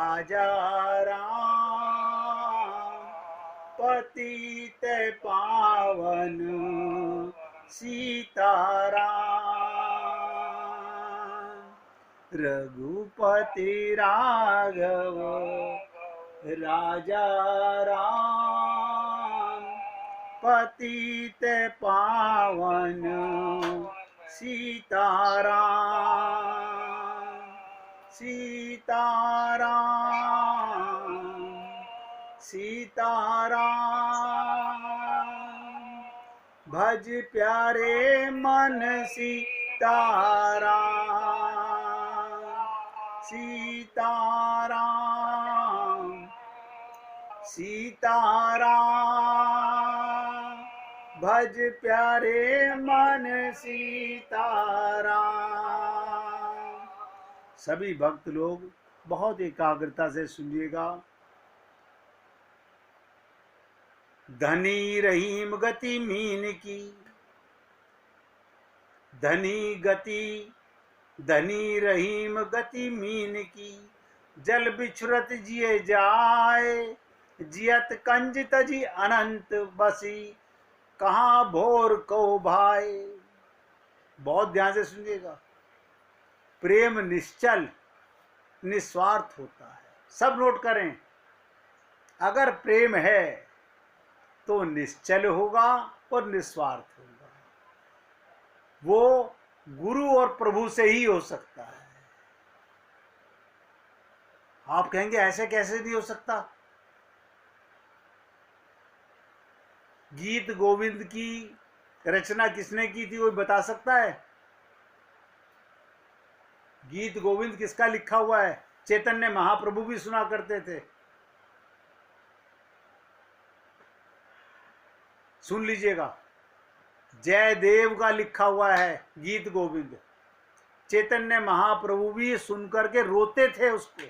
राजा राम पतित पावन सीताराम। रघुपति राघव राजा राम पतित पावन सीताराम। सीताराम सीताराम भज प्यारे मन सीताराम। सीताराम सीताराम भज प्यारे मन सीताराम। सभी भक्त लोग बहुत एकाग्रता से सुनिएगा। धनी रहीम गति मीन की, धनी गति धनी रहीम गति मीन की। जल बिछुरत जिए जाए, जियत कंज तजी अनंत बसी। कहाँ भोर को भाई। बहुत ध्यान से सुनिएगा। प्रेम निश्चल निस्वार्थ होता है। सब नोट करें। अगर प्रेम है तो निश्चल होगा और निस्वार्थ होगा। वो गुरु और प्रभु से ही हो सकता है। आप कहेंगे ऐसे कैसे नहीं हो सकता। गीत गोविंद की रचना किसने की थी, वो बता सकता है। गीत गोविंद किसका लिखा हुआ है। चैतन्य महाप्रभु भी सुना करते थे। सुन लीजिएगा। जयदेव का लिखा हुआ है गीत गोविंद। चैतन्य महाप्रभु भी सुनकर के रोते थे उसको।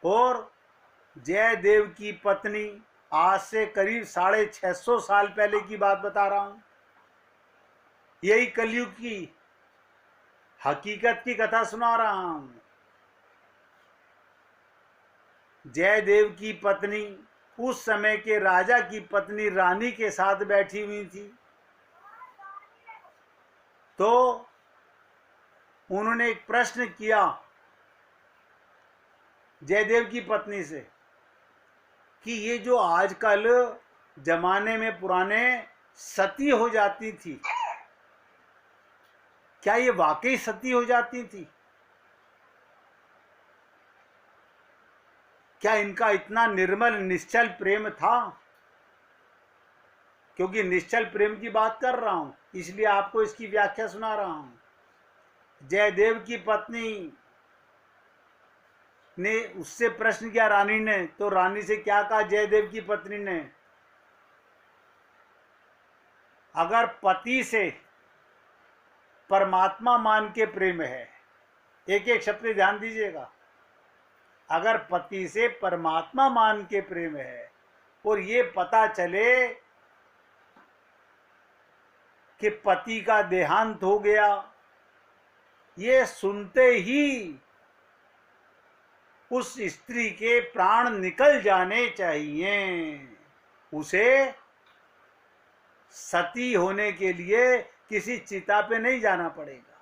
और जयदेव की पत्नी, आज से करीब 650 साल पहले की बात बता रहा हूं, यही कलयुग की हकीकत की कथा सुना रहा हूं। जयदेव की पत्नी उस समय के राजा की पत्नी रानी के साथ बैठी हुई थी। तो उन्होंने एक प्रश्न किया जयदेव की पत्नी से कि ये जो आजकल जमाने में पुराने सती हो जाती थी, क्या ये वाकई सती हो जाती थी। क्या इनका इतना निर्मल निश्चल प्रेम था। क्योंकि निश्चल प्रेम की बात कर रहा हूं, इसलिए आपको इसकी व्याख्या सुना रहा हूं। जयदेव की पत्नी ने उससे प्रश्न किया रानी ने, तो रानी से क्या कहा जयदेव की पत्नी ने, अगर पति से परमात्मा मान के प्रेम है, एक एक शब्द पे ध्यान दीजिएगा, अगर पति से परमात्मा मान के प्रेम है और ये पता चले कि पति का देहांत हो गया, ये सुनते ही उस स्त्री के प्राण निकल जाने चाहिए। उसे सती होने के लिए किसी चिता पे नहीं जाना पड़ेगा।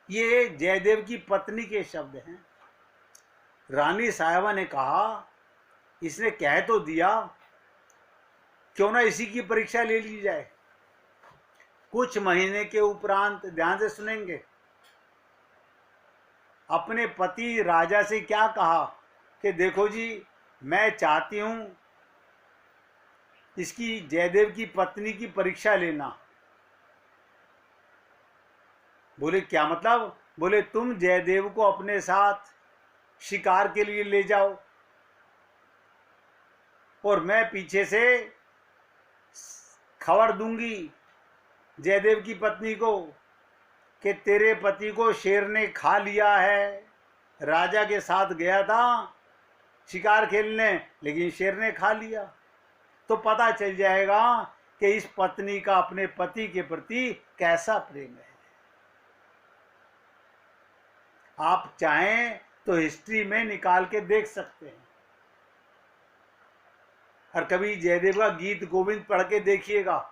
ये जयदेव की पत्नी के शब्द हैं। रानी साहिबा ने कहा, इसने कह तो दिया, क्यों ना इसी की परीक्षा ले ली जाए। कुछ महीने के उपरांत, ध्यान से सुनेंगे, अपने पति राजा से क्या कहा कि देखो जी, मैं चाहती हूं इसकी जयदेव की पत्नी की परीक्षा लेना। बोले क्या मतलब। बोले तुम जयदेव को अपने साथ शिकार के लिए ले जाओ और मैं पीछे से खबर दूंगी जयदेव की पत्नी को कि तेरे पति को शेर ने खा लिया है। राजा के साथ गया था शिकार खेलने, लेकिन शेर ने खा लिया। तो पता चल जाएगा कि इस पत्नी का अपने पति के प्रति कैसा प्रेम है। आप चाहें तो हिस्ट्री में निकाल के देख सकते हैं। और कभी जयदेव का गीत गोविंद पढ़ के देखिएगा,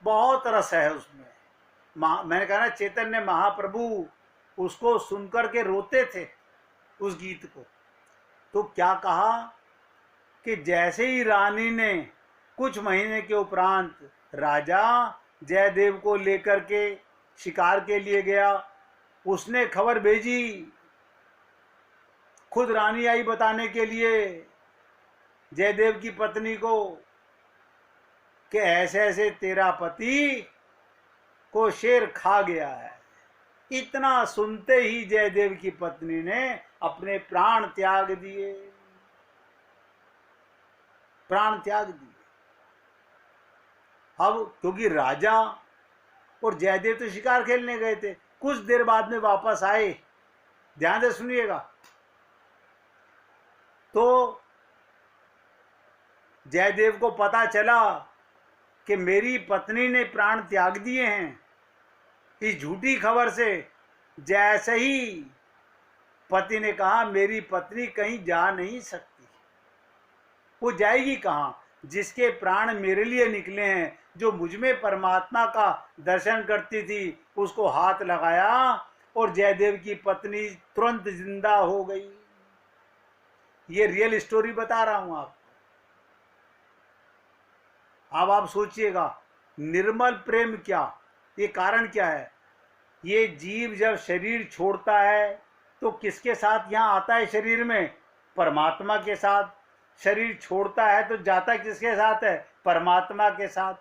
बहुत रस है उसमें। मैंने कहा ना, चैतन्य महाप्रभु उसको सुनकर के रोते थे उस गीत को। तो क्या कहा कि जैसे ही रानी ने कुछ महीने के उपरांत राजा जयदेव को लेकर के शिकार के लिए गया, उसने खबर भेजी, खुद रानी आई बताने के लिए जयदेव की पत्नी को कि ऐसे ऐसे तेरा पति को शेर खा गया है। इतना सुनते ही जयदेव की पत्नी ने अपने प्राण त्याग दिए, प्राण त्याग दिए। अब क्योंकि राजा और जयदेव तो शिकार खेलने गए थे, कुछ देर बाद में वापस आए, ध्यान से सुनिएगा। तो जयदेव को पता चला कि मेरी पत्नी ने प्राण त्याग दिए हैं। इस झूठी खबर से जैसे ही पति ने कहा मेरी पत्नी कहीं जा नहीं सकती, वो जाएगी कहाँ? जिसके प्राण मेरे लिए निकले हैं, जो मुझ में परमात्मा का दर्शन करती थी, उसको हाथ लगाया और जयदेव की पत्नी तुरंत जिंदा हो गई। ये रियल स्टोरी बता रहा हूं आपको। अब आप सोचिएगा, निर्मल प्रेम क्या, ये कारण क्या है? ये जीव जब शरीर छोड़ता है तो किसके साथ यहाँ आता है शरीर में? परमात्मा के साथ। शरीर छोड़ता है तो जाता किसके साथ है? परमात्मा के साथ।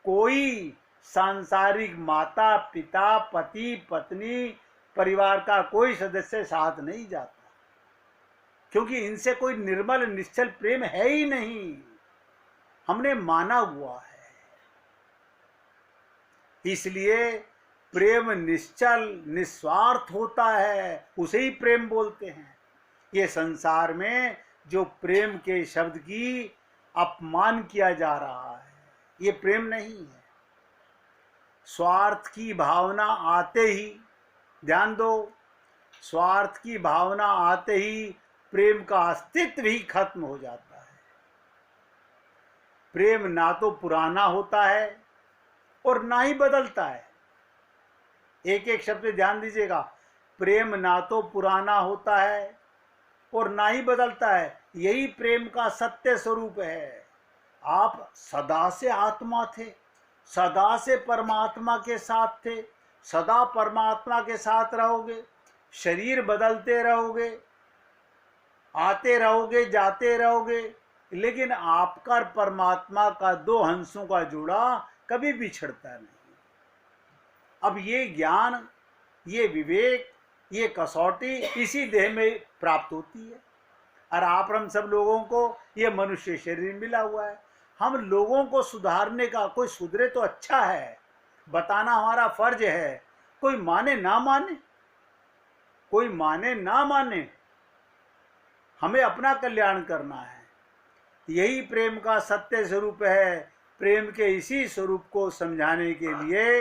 कोई सांसारिक माता पिता पति पत्नी परिवार का कोई सदस्य साथ नहीं जाता, क्योंकि इनसे कोई निर्मल निश्चल प्रेम है ही नहीं, हमने माना हुआ है। इसलिए प्रेम निश्चल निस्वार्थ होता है, उसे ही प्रेम बोलते हैं। ये संसार में जो प्रेम के शब्द की अपमान किया जा रहा है, ये प्रेम नहीं है। स्वार्थ की भावना आते ही, ध्यान दो, स्वार्थ की भावना आते ही प्रेम का अस्तित्व ही खत्म हो जाता है। प्रेम ना तो पुराना होता है और ना ही बदलता है। एक एक शब्द ध्यान दीजिएगा। प्रेम ना तो पुराना होता है और ना ही बदलता है, यही प्रेम का सत्य स्वरूप है। आप सदा से आत्मा थे, सदा से परमात्मा के साथ थे, सदा परमात्मा के साथ रहोगे। शरीर बदलते रहोगे, आते रहोगे जाते रहोगे, लेकिन आपका और परमात्मा का दो हंसों का जोड़ा कभी बिछड़ता नहीं। अब ये ज्ञान, ये विवेक, ये कसौटी इसी देह में प्राप्त होती है। और आप हम सब लोगों को ये मनुष्य शरीर मिला हुआ है। हम लोगों को सुधारने का, कोई सुधरे तो अच्छा है, बताना हमारा फर्ज है। कोई माने ना माने, कोई माने ना माने, हमें अपना कल्याण करना है। यही प्रेम का सत्य स्वरूप है। प्रेम के इसी स्वरूप को समझाने के लिए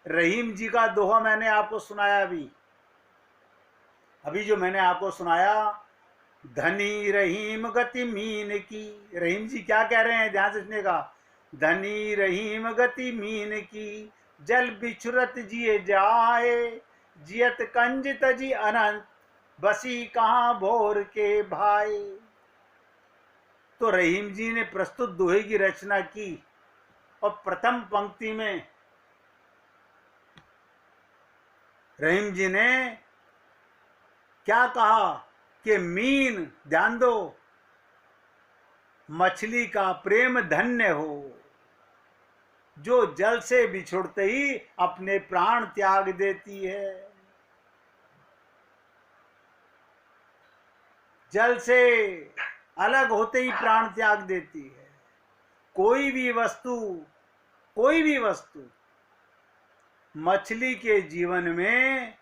रहीम जी का दोहा मैंने आपको सुनाया। अभी जो मैंने आपको सुनाया, धनी रहीम गति मीन की। रहीम जी क्या कह रहे हैं, ध्यान से सुनिएगा। धनी रहीम गति मीन की, जल बिछुरत जिए जाए, जियत कंज तजी अनंत, बसी कहाँ भोर के भाई। तो रहीम जी ने प्रस्तुत दोहे की रचना की और प्रथम पंक्ति में रहीम जी ने क्या कहा कि मीन, ध्यान दो, मछली का प्रेम धन्य हो, जो जल से बिछुड़ते ही अपने प्राण त्याग देती है। जल से अलग होते ही प्राण त्याग देती है। कोई भी वस्तु मछली के जीवन में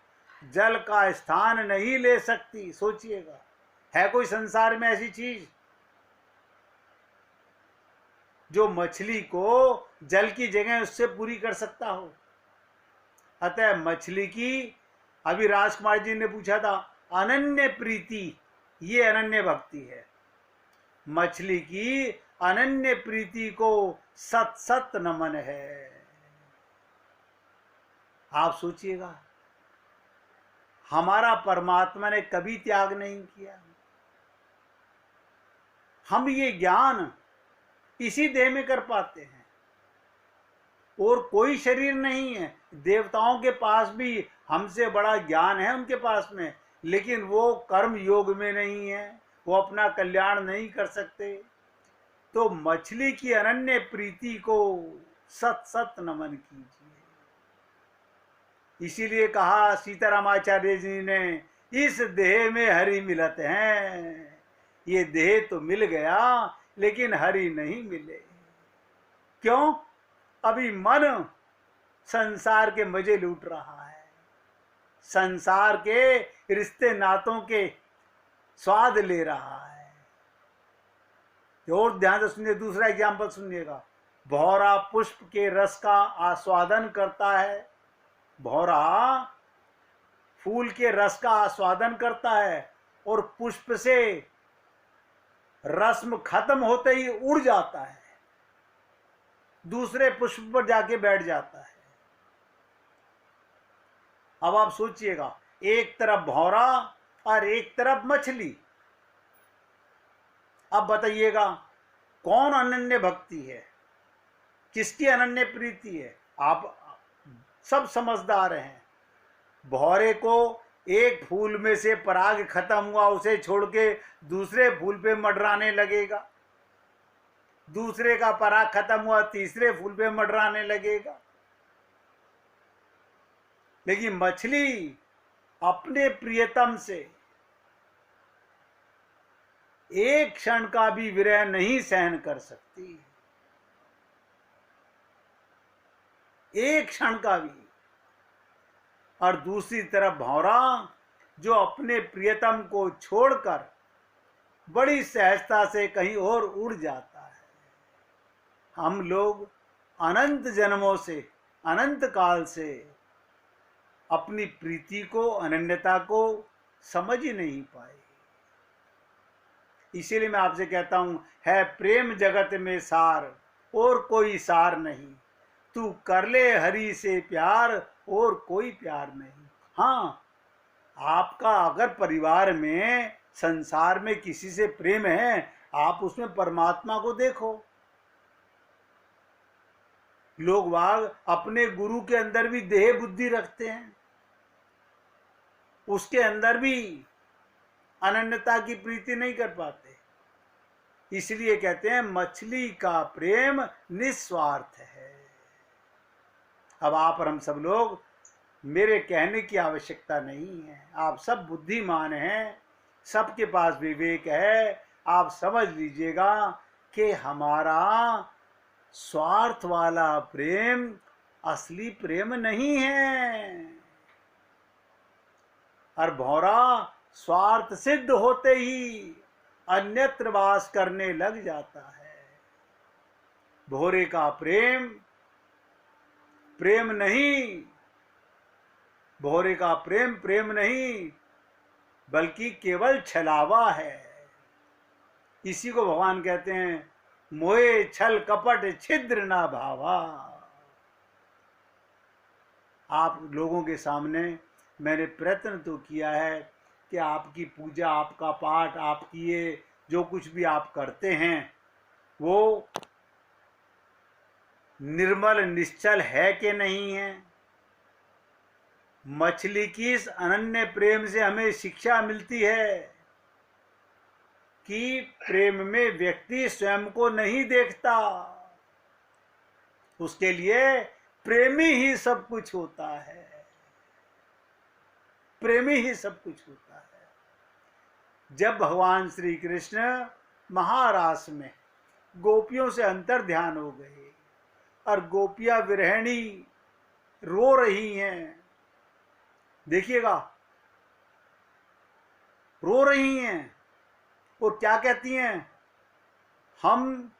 जल का स्थान नहीं ले सकती। सोचिएगा, है कोई संसार में ऐसी चीज जो मछली को जल की जगह उससे पूरी कर सकता हो? अतः मछली की अभी राजकुमार जी ने पूछा था, अनन्य प्रीति ये अनन्य भक्ति है। मछली की अनन्य प्रीति को सत सत नमन है। आप सोचिएगा, हमारा परमात्मा ने कभी त्याग नहीं किया। हम ये ज्ञान इसी देह में कर पाते हैं, और कोई शरीर नहीं है। देवताओं के पास भी हमसे बड़ा ज्ञान है उनके पास में, लेकिन वो कर्म योग में नहीं है, वो अपना कल्याण नहीं कर सकते। तो मछली की अनन्य प्रीति को सत सत नमन कीजिए। इसीलिए कहा सीतारामाचार्य जी ने, इस देह में हरि मिलत हैं। ये देह तो मिल गया लेकिन हरि नहीं मिले। क्यों? अभी मन संसार के मजे लूट रहा है, संसार के रिश्ते नातों के स्वाद ले रहा है। और ध्यान से सुनिए, दूसरा एग्जाम्पल सुनिएगा। भौरा पुष्प के रस का आस्वादन करता है, भौरा फूल के रस का आस्वादन करता है, और पुष्प से रस्म खत्म होते ही उड़ जाता है, दूसरे पुष्प पर जाके बैठ जाता है। अब आप सोचिएगा, एक तरफ भौरा और एक तरफ मछली। अब बताइएगा कौन अनन्य भक्ति है, किसकी अनन्य प्रीति है? आप सब समझदार हैं। भौरे को एक फूल में से पराग खत्म हुआ, उसे छोड़ के दूसरे फूल पे मंडराने लगेगा, दूसरे का पराग खत्म हुआ तीसरे फूल पे मंडराने लगेगा। लेकिन मछली अपने प्रियतम से एक क्षण का भी विरह नहीं सहन कर सकती, एक क्षण का भी। और दूसरी तरफ भौरा जो अपने प्रियतम को छोड़कर बड़ी सहजता से कहीं और उड़ जाता है। हम लोग अनंत जन्मों से, अनंत काल से अपनी प्रीति को, अनन्यता को समझ ही नहीं पाए। इसीलिए मैं आपसे कहता हूं, है प्रेम जगत में सार और कोई सार नहीं, तू कर ले हरि से प्यार और कोई प्यार नहीं। हाँ, आपका अगर परिवार में, संसार में किसी से प्रेम है, आप उसमें परमात्मा को देखो। लोग वाग अपने गुरु के अंदर भी देह बुद्धि रखते हैं, उसके अंदर भी अनन्यता की प्रीति नहीं कर पाते। इसलिए कहते हैं मछली का प्रेम निस्वार्थ है। अब आप और हम सब लोग, मेरे कहने की आवश्यकता नहीं है, आप सब बुद्धिमान हैं, सबके पास विवेक है। आप समझ लीजिएगा कि हमारा स्वार्थ वाला प्रेम असली प्रेम नहीं है। और भौरा स्वार्थ सिद्ध होते ही अन्यत्र वास करने लग जाता है। भौरे का प्रेम प्रेम नहीं, भौरे का प्रेम प्रेम नहीं, बल्कि केवल छलावा है। इसी को भगवान कहते हैं, मोहे छल कपट छिद्र ना भावा। आप लोगों के सामने मैंने प्रयत्न तो किया है कि आपकी पूजा, आपका पाठ, आपकी ये जो कुछ भी आप करते हैं वो निर्मल निश्चल है कि नहीं है। मछली की इस अनन्य प्रेम से हमें शिक्षा मिलती है कि प्रेम में व्यक्ति स्वयं को नहीं देखता, उसके लिए प्रेमी ही सब कुछ होता है, प्रेमी ही सब कुछ होता है। जब भगवान श्री कृष्ण महारास में गोपियों से अंतर ध्यान हो गए और गोपियां विरहिणी रो रही हैं, देखिएगा रो रही हैं और क्या कहती हैं, हम,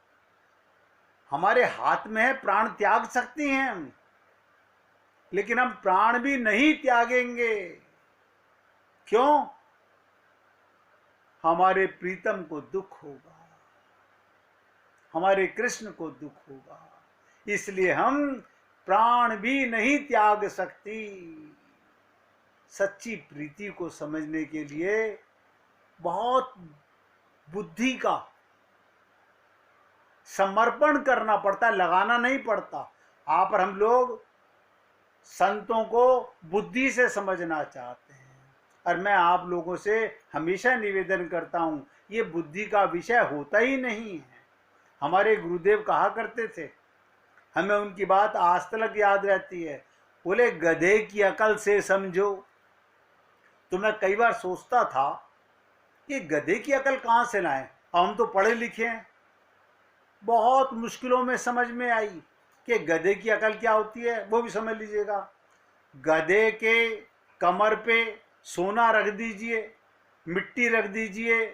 हमारे हाथ में है, प्राण त्याग सकती हैं हम, लेकिन हम प्राण भी नहीं त्यागेंगे। क्यों? हमारे प्रीतम को दुख होगा, हमारे कृष्ण को दुख होगा, इसलिए हम प्राण भी नहीं त्याग सकती। सच्ची प्रीति को समझने के लिए बहुत बुद्धि का समर्पण करना पड़ता है, लगाना नहीं पड़ता। आप और हम लोग संतों को बुद्धि से समझना चाहते हैं, और मैं आप लोगों से हमेशा निवेदन करता हूं, ये बुद्धि का विषय होता ही नहीं है। हमारे गुरुदेव कहा करते थे, हमें उनकी बात आज तक याद रहती है, बोले गधे की अकल से समझो। तो मैं कई बार सोचता था कि गधे की अकल कहाँ से लाएं, हम तो पढ़े लिखे हैं। बहुत मुश्किलों में समझ में आई कि गधे की अकल क्या होती है, वो भी समझ लीजिएगा। गधे के कमर पे सोना रख दीजिए, मिट्टी रख दीजिए,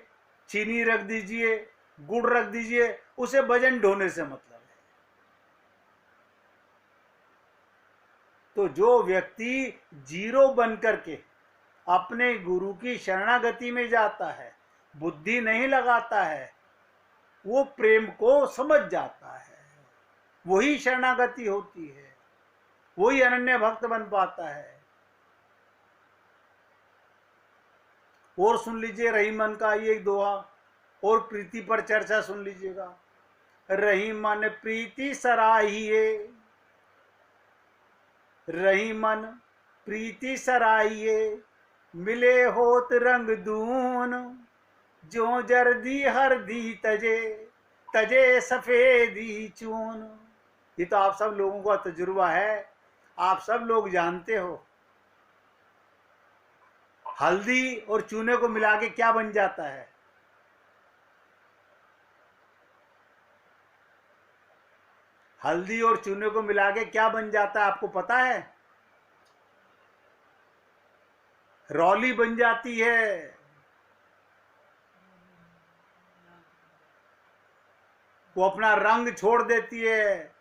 चीनी रख दीजिए, गुड़ रख दीजिए, उसे वजन ढोने से मतलब है। तो जो व्यक्ति जीरो बन करके अपने गुरु की शरणागति में जाता है, बुद्धि नहीं लगाता है, वो प्रेम को समझ जाता है, वही शरणागति होती है, वही अनन्य भक्त बन पाता है। और सुन लीजिए रहीमन का ये दोहा, और प्रीति पर चर्चा सुन लीजिएगा। रहीमन प्रीति सराहिए, रहीमन प्रीति सराहिए, मिले होत रंग दून, जो जर्दी हरदी तजे, तजे सफेदी चून। ये तो आप सब लोगों का तजुर्बा है, आप सब लोग जानते हो हल्दी और चूने को मिला के क्या बन जाता है। हल्दी और चूने को मिला के क्या बन जाता है आपको पता है? रौली बन जाती है। वो अपना रंग छोड़ देती है,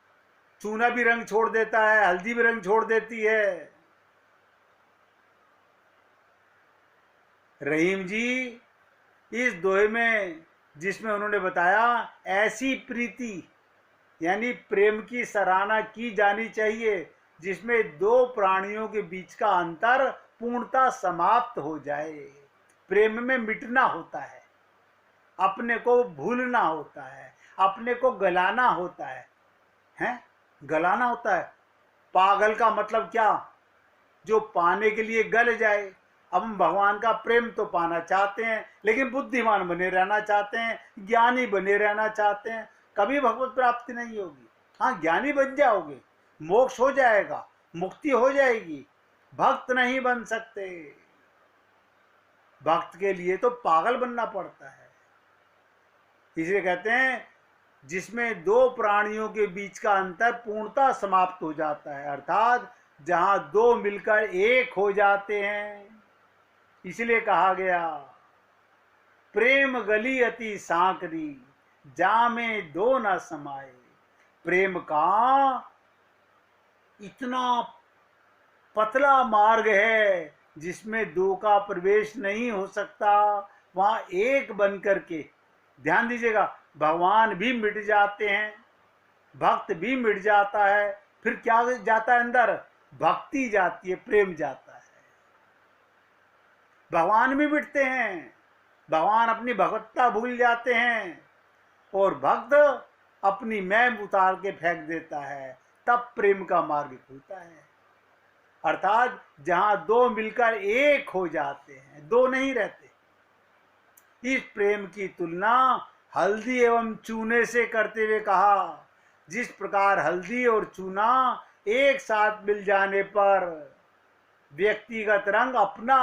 चूना भी रंग छोड़ देता है, हल्दी भी रंग छोड़ देती है। रहीम जी इस दोहे में जिसमें उन्होंने बताया, ऐसी प्रीति यानी प्रेम की सराहना की जानी चाहिए जिसमें दो प्राणियों के बीच का अंतर पूर्णता समाप्त हो जाए। प्रेम में मिटना होता है, अपने को भूलना होता है, अपने को गलाना होता है, हैं? गलाना होता है। पागल का मतलब क्या? जो पाने के लिए गल जाए। अब हम भगवान का प्रेम तो पाना चाहते हैं, लेकिन बुद्धिमान बने रहना चाहते हैं, ज्ञानी बने रहना चाहते हैं, कभी भगवत प्राप्ति नहीं होगी। हाँ, ज्ञानी बन जाओगे, मोक्ष हो जाएगा, मुक्ति हो जाएगी, भक्त नहीं बन सकते। भक्त के लिए तो पागल बनना पड़ता है। इसलिए कहते हैं जिसमें दो प्राणियों के बीच का अंतर पूर्णता समाप्त हो जाता है, अर्थात जहां दो मिलकर एक हो जाते हैं। इसलिए कहा गया, प्रेम गली अति सांकरी, जामे दो न समाये। प्रेम का इतना पतला मार्ग है जिसमें दो का प्रवेश नहीं हो सकता, वहां एक बन करके, ध्यान दीजिएगा, भगवान भी मिट जाते हैं, भक्त भी मिट जाता है, फिर क्या जाता है अंदर? भक्ति जाती है, प्रेम जाता है। भगवान भी मिटते हैं, भगवान अपनी भगवत्ता भूल जाते हैं, और भक्त अपनी मैं उतार के फेंक देता है, तब प्रेम का मार्ग खुलता है। अर्थात जहां दो मिलकर एक हो जाते हैं, दो नहीं रहते। इस प्रेम की तुलना हल्दी एवं चूने से करते हुए कहा, जिस प्रकार हल्दी और चूना एक साथ मिल जाने पर व्यक्तिगत रंग अपना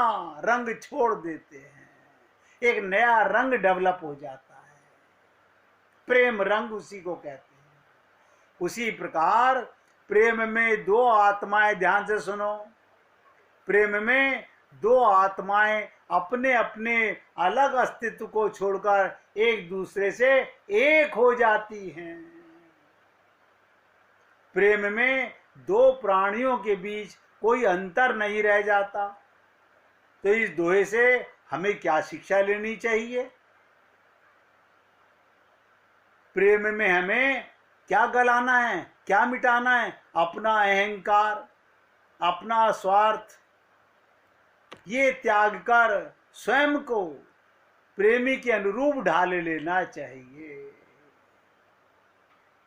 रंग छोड़ देते हैं, एक नया रंग डेवलप हो जाता है, प्रेम रंग उसी को कहते हैं। उसी प्रकार प्रेम में दो आत्माएं, ध्यान से सुनो, प्रेम में दो आत्माएं अपने अपने अलग अस्तित्व को छोड़कर एक दूसरे से एक हो जाती हैं। प्रेम में दो प्राणियों के बीच कोई अंतर नहीं रह जाता। तो इस दोहे से हमें क्या शिक्षा लेनी चाहिए? प्रेम में हमें क्या गलाना है, क्या मिटाना है? अपना अहंकार, अपना स्वार्थ, ये त्याग कर स्वयं को प्रेमी के अनुरूप ढाल लेना चाहिए।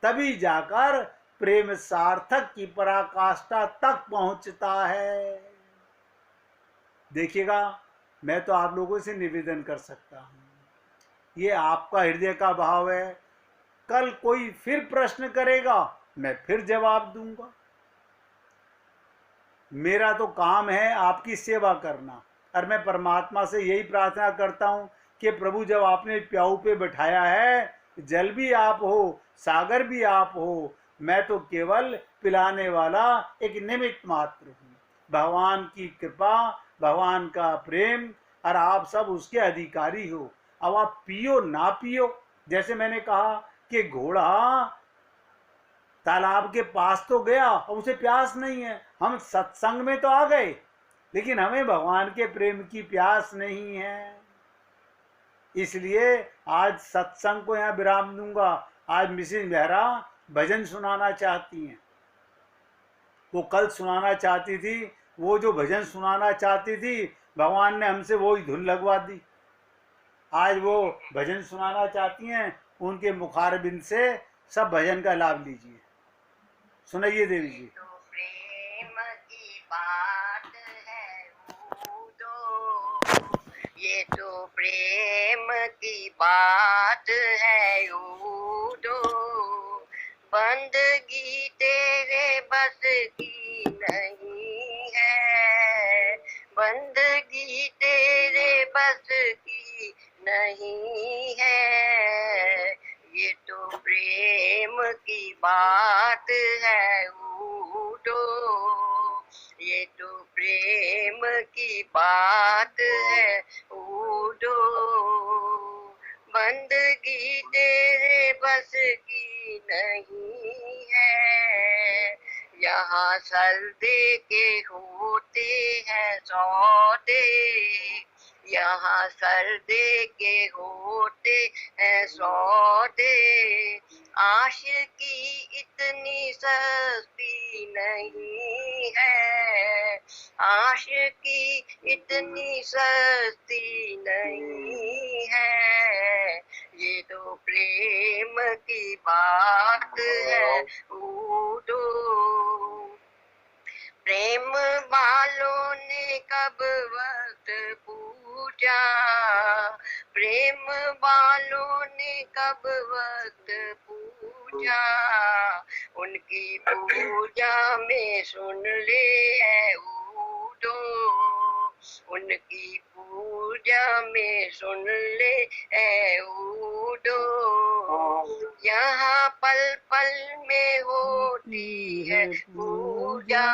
तभी जाकर प्रेम सार्थक की पराकाष्ठा तक पहुंचता है। देखिएगा, मैं तो आप लोगों से निवेदन कर सकता हूं, ये आपका हृदय का भाव है। कल कोई फिर प्रश्न करेगा, मैं फिर जवाब दूंगा। मेरा तो काम है आपकी सेवा करना, और मैं परमात्मा से यही प्रार्थना करता हूं कि प्रभु, जब आपने प्याऊ पे बैठाया है, जल भी आप हो, सागर भी आप हो, मैं तो केवल पिलाने वाला एक निमित्त मात्र हूं। भगवान की कृपा, भगवान का प्रेम, और आप सब उसके अधिकारी हो। अब आप पियो ना पियो, जैसे मैंने कहा कि घोड़ा तालाब के पास तो गया और उसे प्यास नहीं है। हम सत्संग में तो आ गए, लेकिन हमें भगवान के प्रेम की प्यास नहीं है। इसलिए आज सत्संग को यहाँ विराम दूंगा। आज मिसेज मेहरा भजन सुनाना चाहती हैं। वो कल सुनाना चाहती थी, वो जो भजन सुनाना चाहती थी, भगवान ने हमसे वो ही धुन लगवा दी। आज वो भजन सुनाना चाहती हैं, उनके मुखारबिंद से सब भजन का लाभ लीजिए। सुनाइए देवी जी। तो प्रेम की बात है उदो, ये तो प्रेम की बात है उदो, बंदगी तेरे बस की नहीं है, बंदगी तेरे बस की नहीं है, ये तो प्रेम की बात है उठो, ये तो प्रेम की बात है उठो, बंदगी तेरे बस की नहीं है, यहाँ सर्दे के होते हैं सौदे, यहाँ सर्दे के होते हैं सौदे, आशिकी इतनी सस्ती नहीं है, आशिकी इतनी सस्ती नहीं है, ये तो प्रेम की बात है उठो, प्रेम वालों ने कब वक्त पूछा, प्रेम वालों ने कब वक्त पूछा, उनकी पूजा में सुन ले है उठो, उनकी पूजा में सुन ले है उठो, यहाँ पल पल में होती है पूजा,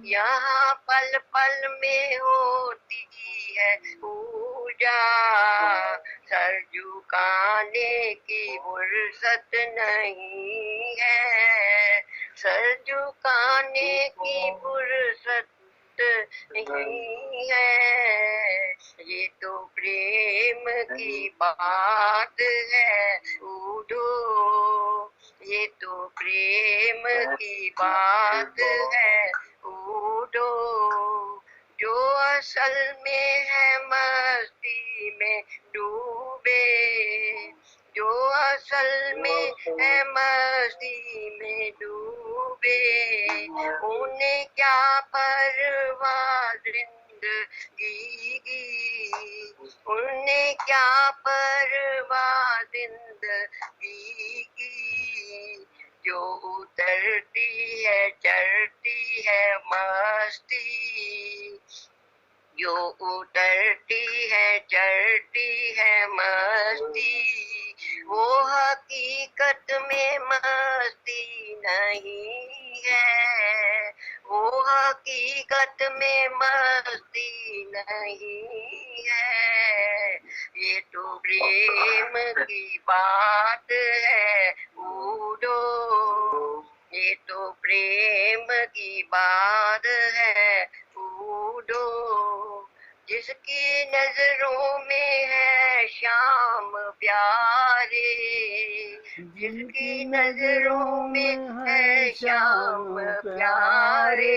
यहाँ पल पल में होती है पूजा, सर झुकाने की फुर्सत नहीं है, सर झुकाने की फुर्सत नहीं है, ये तो प्रेम की बात है उठो, ये तो प्रेम की बात है उठो, जो असल में है मस्ती में डूबे, जो असल में है मस्ती में डूबे, उन्हें क्या परवाह जिंदगी की, उन्हें क्या परवाह जिंदगी की, जो उतरती है चढ़ती है मस्ती, जो उतरती है चढ़ती है मस्ती, वो हकीकत में मस्ती नहीं है, वो हकीकत में मस्ती नहीं है, ये तो प्रेम की बात है उठो, ये तो प्रेम की बात है उठो, जिसकी नजरों में है श्याम प्यारे, जिसकी नजरों में है श्याम प्यारे,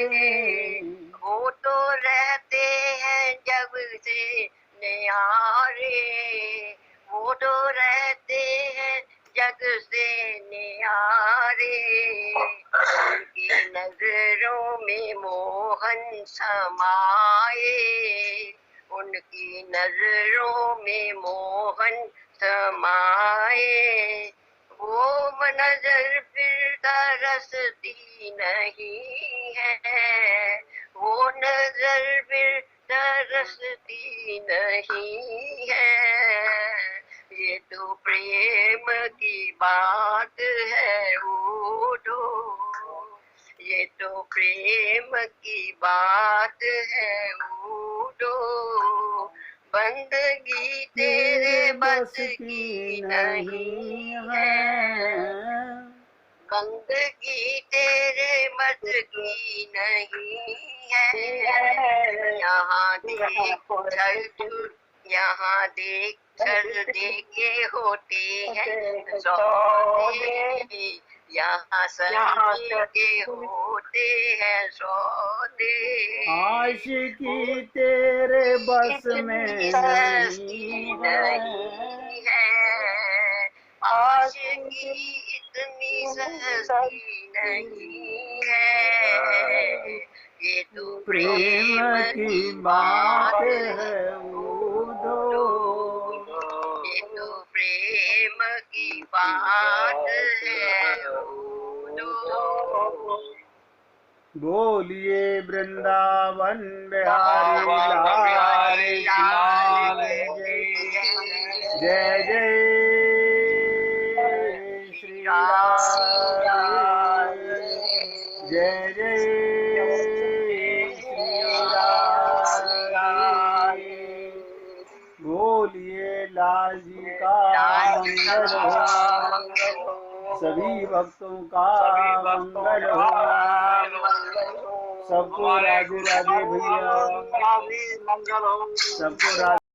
वो तो रहते हैं जग से न्यारे, वो तो रहते हैं जग से न्यारे, उनकी नजरों में मोहन समाए, उनकी नजरों में मोहन समाए, वो नजर फिर तरसती नहीं है, वो नजर फिर तरसती नहीं है, ये तो प्रेम की बात है उठो, ये तो प्रेम की बात है उठो, बंदगी तेरे बस की नहीं है, बंदगी तेरे बस की नहीं है, यहाँ देख छल, यहाँ देख छल देखे होते हैं सौदे, यहाँ सर के होते हैं सौदे, आशिकी तेरे बस में नहीं है, आशिकी इतनी सस्ती नहीं है, ये तो प्रेम की बात है उठो, ये तो प्रेम की बात है उठो। बोलिए वृंदावन बिहारी लाल की जय जय श्री राम, जय जय श्री राम, बोलिए लाल जी का मंगल हो, सभी भक्तों का मंगल हो, सबको राधे राधे भैया, सबको राधे।